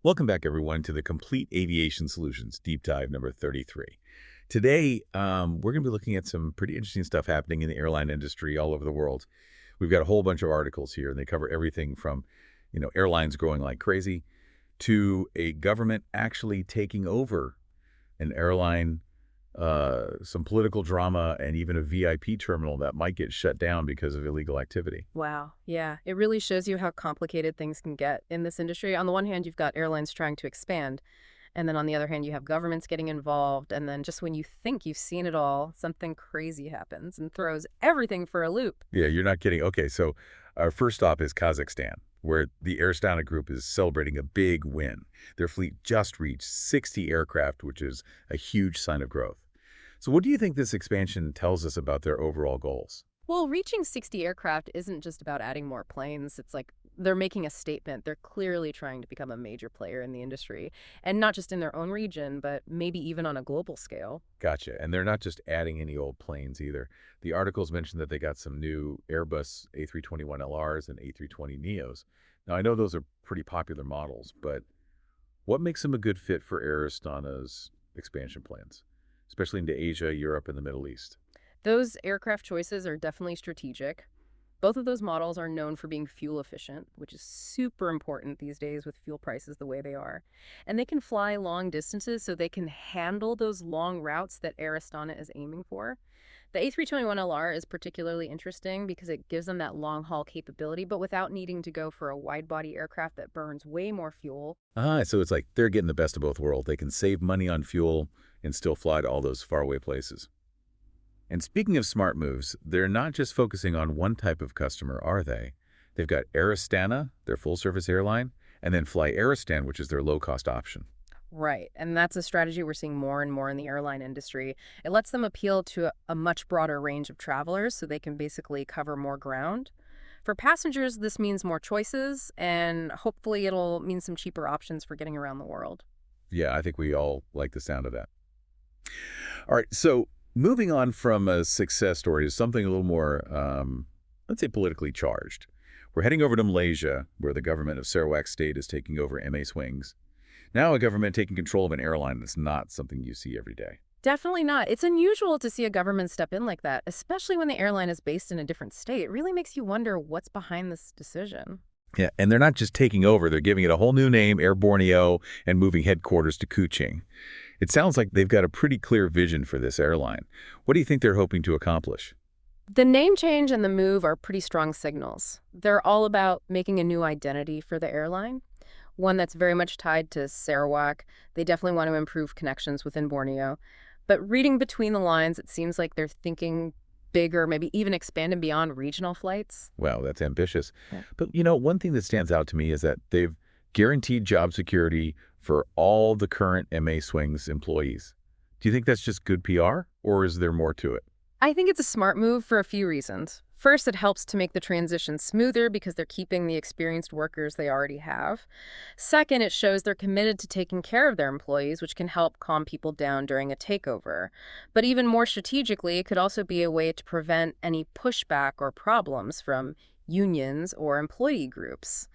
Welcome back, everyone, to the Complete Aviation Solutions Deep Dive number 33. Today, we're going to be looking at some pretty interesting stuff happening in the airline industry all over the world. We've got a whole bunch of articles here, and they cover everything from, airlines growing like crazy to a government actually taking over an airline, some political drama, and even a VIP terminal that might get shut down because of illegal activity. Wow. Yeah. It really shows you how complicated things can get in this industry. On the one hand, you've got airlines trying to expand. And then on the other hand, you have governments getting involved. And then just when you think you've seen it all, something crazy happens and throws everything for a loop. Yeah, you're not kidding. Okay, so our first stop is Kazakhstan, where the Air Astana group is celebrating a big win. Their fleet just reached 60 aircraft, which is a huge sign of growth. So what do you think this expansion tells us about their overall goals? Well, reaching 60 aircraft isn't just about adding more planes. It's like they're making a statement. They're clearly trying to become a major player in the industry, and not just in their own region, but maybe even on a global scale. Gotcha. And they're not just adding any old planes either. The articles mentioned that they got some new Airbus A321LRs and A320neos. Now, I know those are pretty popular models, but what makes them a good fit for Air Astana's expansion plans, especially into Asia, Europe, and the Middle East? Those aircraft choices are definitely strategic. Both of those models are known for being fuel efficient, which is super important these days with fuel prices the way they are. And they can fly long distances, so they can handle those long routes that Air Astana is aiming for. The A321LR is particularly interesting because it gives them that long haul capability, but without needing to go for a wide body aircraft that burns way more fuel. So it's like they're getting the best of both worlds. They can save money on fuel and still fly to all those faraway places. And speaking of smart moves, they're not just focusing on one type of customer, are they? They've got Air Astana, their full-service airline, and then Fly Aristan, which is their low-cost option. Right. And that's a strategy we're seeing more and more in the airline industry. It lets them appeal to a much broader range of travelers so they can basically cover more ground. For passengers, this means more choices, and hopefully it'll mean some cheaper options for getting around the world. Yeah, I think we all like the sound of that. All right, so moving on from a success story to something a little more, let's say, politically charged. We're heading over to Malaysia, where the government of Sarawak State is taking over MASwings. Now a government taking control of an airline that's not something you see every day. Definitely not. It's unusual to see a government step in like that, especially when the airline is based in a different state. It really makes you wonder what's behind this decision. Yeah, and they're not just taking over, they're giving it a whole new name, Air Borneo, and moving headquarters to Kuching. It sounds like they've got a pretty clear vision for this airline. What do you think they're hoping to accomplish? The name change and the move are pretty strong signals. They're all about making a new identity for the airline, one that's very much tied to Sarawak. They definitely want to improve connections within Borneo. But reading between the lines, it seems like they're thinking bigger, maybe even expanding beyond regional flights. Wow, that's ambitious. Yeah. But, one thing that stands out to me is that they've guaranteed job security for all the current MASwings employees. Do you think that's just good PR, or is there more to it? I think it's a smart move for a few reasons. First, it helps to make the transition smoother because they're keeping the experienced workers they already have. Second, it shows they're committed to taking care of their employees, which can help calm people down during a takeover. But even more strategically, it could also be a way to prevent any pushback or problems from unions or employee groups.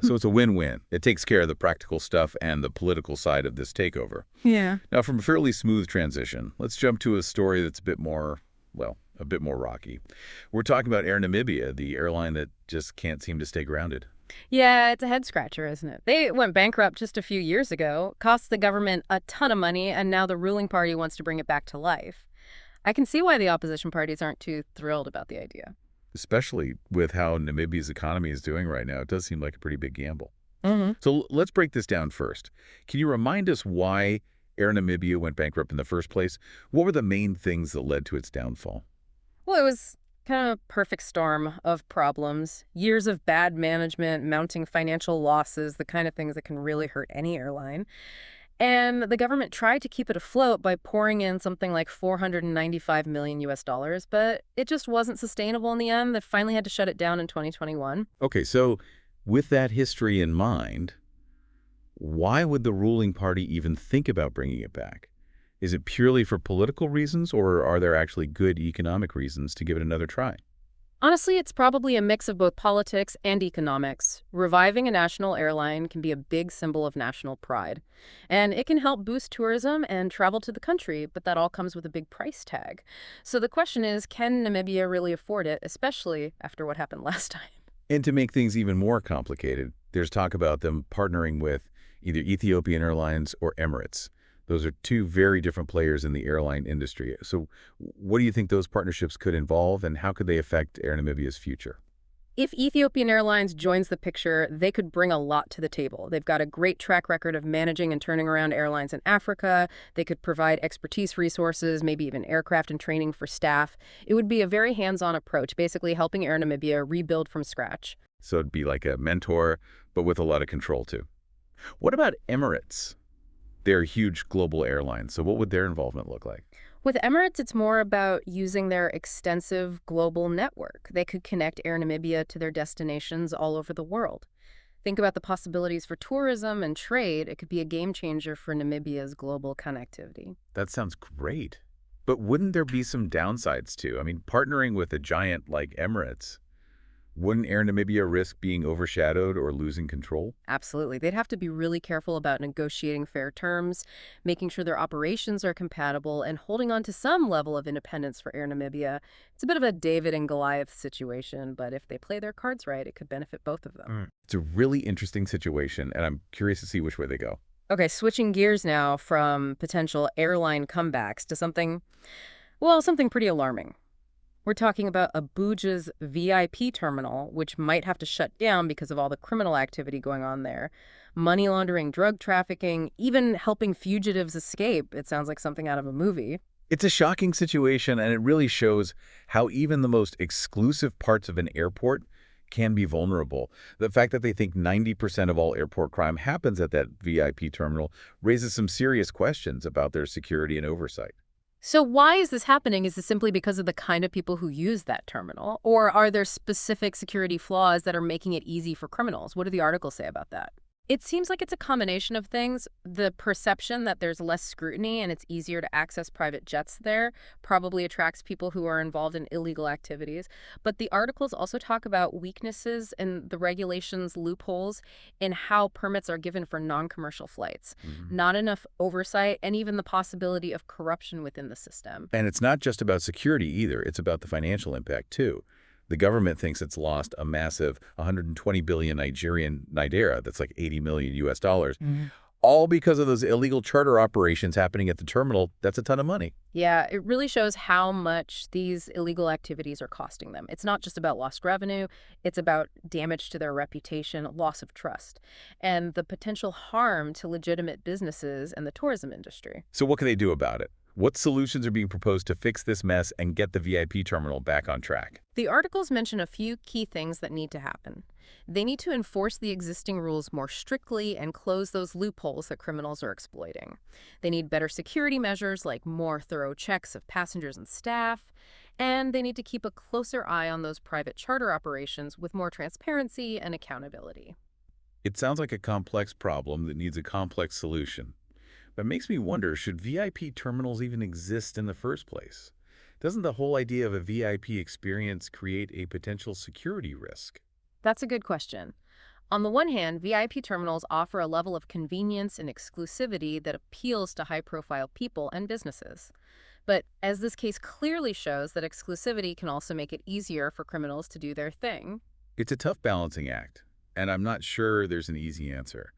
So it's a win-win. It takes care of the practical stuff and the political side of this takeover. Yeah. Now, from a fairly smooth transition, let's jump to a story that's a bit more, a bit more rocky. We're talking about Air Namibia, the airline that just can't seem to stay grounded. Yeah, it's a head scratcher, isn't it? They went bankrupt just a few years ago, cost the government a ton of money, and now the ruling party wants to bring it back to life. I can see why the opposition parties aren't too thrilled about the idea. Especially with how Namibia's economy is doing right now. It does seem like a pretty big gamble. Hmm. So let's break this down first. Can you remind us why Air Namibia went bankrupt in the first place? What were the main things that led to its downfall? Well, it was kind of a perfect storm of problems, years of bad management, mounting financial losses, the kind of things that can really hurt any airline. And the government tried to keep it afloat by pouring in something like 495 million US dollars, but it just wasn't sustainable in the end. They finally had to shut it down in 2021. Okay, so with that history in mind, why would the ruling party even think about bringing it back? Is it purely for political reasons, or are there actually good economic reasons to give it another try? Honestly, it's probably a mix of both politics and economics. Reviving a national airline can be a big symbol of national pride. And it can help boost tourism and travel to the country, but that all comes with a big price tag. So the question is, can Namibia really afford it, especially after what happened last time? And to make things even more complicated, there's talk about them partnering with either Ethiopian Airlines or Emirates. Those are two very different players in the airline industry. So what do you think those partnerships could involve, and how could they affect Air Namibia's future? If Ethiopian Airlines joins the picture, they could bring a lot to the table. They've got a great track record of managing and turning around airlines in Africa. They could provide expertise resources, maybe even aircraft and training for staff. It would be a very hands-on approach, basically helping Air Namibia rebuild from scratch. So it'd be like a mentor, but with a lot of control too. What about Emirates? They're a huge global airline, so what would their involvement look like? With Emirates, it's more about using their extensive global network. They could connect Air Namibia to their destinations all over the world. Think about the possibilities for tourism and trade. It could be a game changer for Namibia's global connectivity. That sounds great. But wouldn't there be some downsides too? I mean, partnering with a giant like Emirates, wouldn't Air Namibia risk being overshadowed or losing control? Absolutely. They'd have to be really careful about negotiating fair terms, making sure their operations are compatible, and holding on to some level of independence for Air Namibia. It's a bit of a David and Goliath situation, but if they play their cards right, it could benefit both of them. It's a really interesting situation, and I'm curious to see which way they go. Okay, switching gears now from potential airline comebacks to something, well, something pretty alarming. We're talking about Abuja's VIP terminal, which might have to shut down because of all the criminal activity going on there. Money laundering, drug trafficking, even helping fugitives escape. It sounds like something out of a movie. It's a shocking situation, and it really shows how even the most exclusive parts of an airport can be vulnerable. The fact that they think 90% of all airport crime happens at that VIP terminal raises some serious questions about their security and oversight. So why is this happening? Is this simply because of the kind of people who use that terminal? Or are there specific security flaws that are making it easy for criminals? What do the articles say about that? It seems like it's a combination of things. The perception that there's less scrutiny and it's easier to access private jets there probably attracts people who are involved in illegal activities. But the articles also talk about weaknesses in the regulations, loopholes in how permits are given for non-commercial flights. Mhm. Not enough oversight and even the possibility of corruption within the system. And it's not just about security either. It's about the financial impact too. The government thinks it's lost a massive 120 billion Nigerian naira, that's like 80 million US dollars, all because of those illegal charter operations happening at the terminal. That's a ton of money. Yeah, it really shows how much these illegal activities are costing them. It's not just about lost revenue, it's about damage to their reputation, loss of trust, and the potential harm to legitimate businesses and the tourism industry. So what can they do about it? What solutions are being proposed to fix this mess and get the VIP terminal back on track? The articles mention a few key things that need to happen. They need to enforce the existing rules more strictly and close those loopholes that criminals are exploiting. They need better security measures like more thorough checks of passengers and staff. And they need to keep a closer eye on those private charter operations with more transparency and accountability. It sounds like a complex problem that needs a complex solution. But it makes me wonder, should VIP terminals even exist in the first place? Doesn't the whole idea of a VIP experience create a potential security risk? That's a good question. On the one hand, VIP terminals offer a level of convenience and exclusivity that appeals to high-profile people and businesses. But as this case clearly shows, that exclusivity can also make it easier for criminals to do their thing. It's a tough balancing act, and I'm not sure there's an easy answer.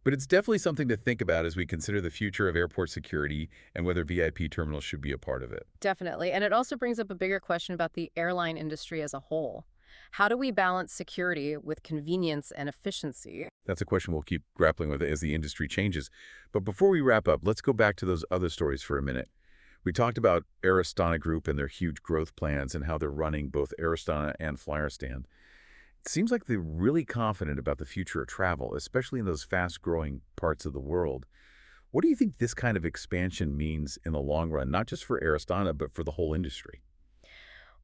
But it's definitely something to think about as we consider the future of airport security and whether VIP terminals should be a part of it. Definitely. And it also brings up a bigger question about the airline industry as a whole. How do we balance security with convenience and efficiency? That's a question we'll keep grappling with as the industry changes. But before we wrap up, let's go back to those other stories for a minute. We talked about Air Astana Group and their huge growth plans and how they're running both Air Astana and Flyerstan. It seems like they're really confident about the future of travel, especially in those fast-growing parts of the world. What do you think this kind of expansion means in the long run, not just for Air Astana, but for the whole industry?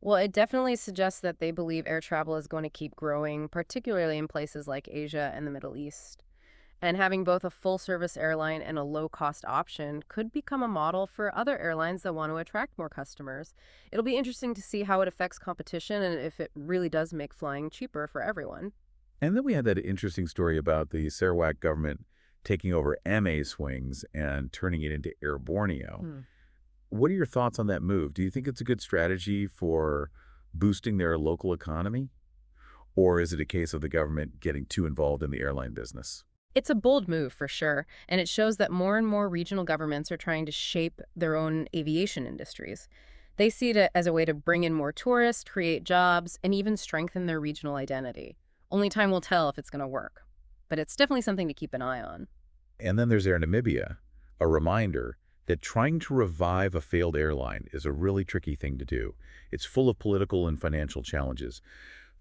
Well, it definitely suggests that they believe air travel is going to keep growing, particularly in places like Asia and the Middle East. And having both a full-service airline and a low-cost option could become a model for other airlines that want to attract more customers. It'll be interesting to see how it affects competition and if it really does make flying cheaper for everyone. And then we had that interesting story about the Sarawak government taking over MASwings and turning it into Air Borneo. Hmm. What are your thoughts on that move? Do you think it's a good strategy for boosting their local economy? Or is it a case of the government getting too involved in the airline business? It's a bold move for sure, and it shows that more and more regional governments are trying to shape their own aviation industries. They see it as a way to bring in more tourists, create jobs, and even strengthen their regional identity. Only time will tell if it's going to work. But it's definitely something to keep an eye on. And then there's Air Namibia, a reminder that trying to revive a failed airline is a really tricky thing to do. It's full of political and financial challenges.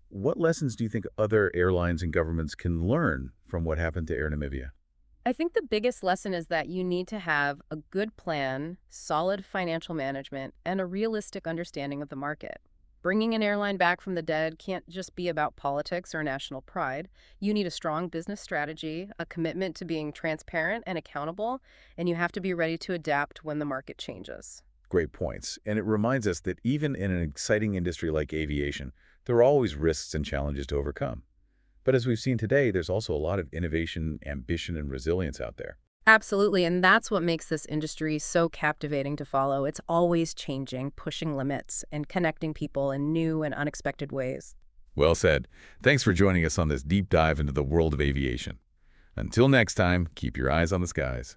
What lessons do you think other airlines and governments can learn from what happened to Air Namibia? I think the biggest lesson is that you need to have a good plan, solid financial management, and a realistic understanding of the market. Bringing an airline back from the dead can't just be about politics or national pride. You need a strong business strategy, a commitment to being transparent and accountable, and you have to be ready to adapt when the market changes. Great points. And it reminds us that even in an exciting industry like aviation, there are always risks and challenges to overcome. But as we've seen today, there's also a lot of innovation, ambition, and resilience out there. Absolutely, and that's what makes this industry so captivating to follow. It's always changing, pushing limits, and connecting people in new and unexpected ways. Well said. Thanks for joining us on this deep dive into the world of aviation. Until next time, keep your eyes on the skies.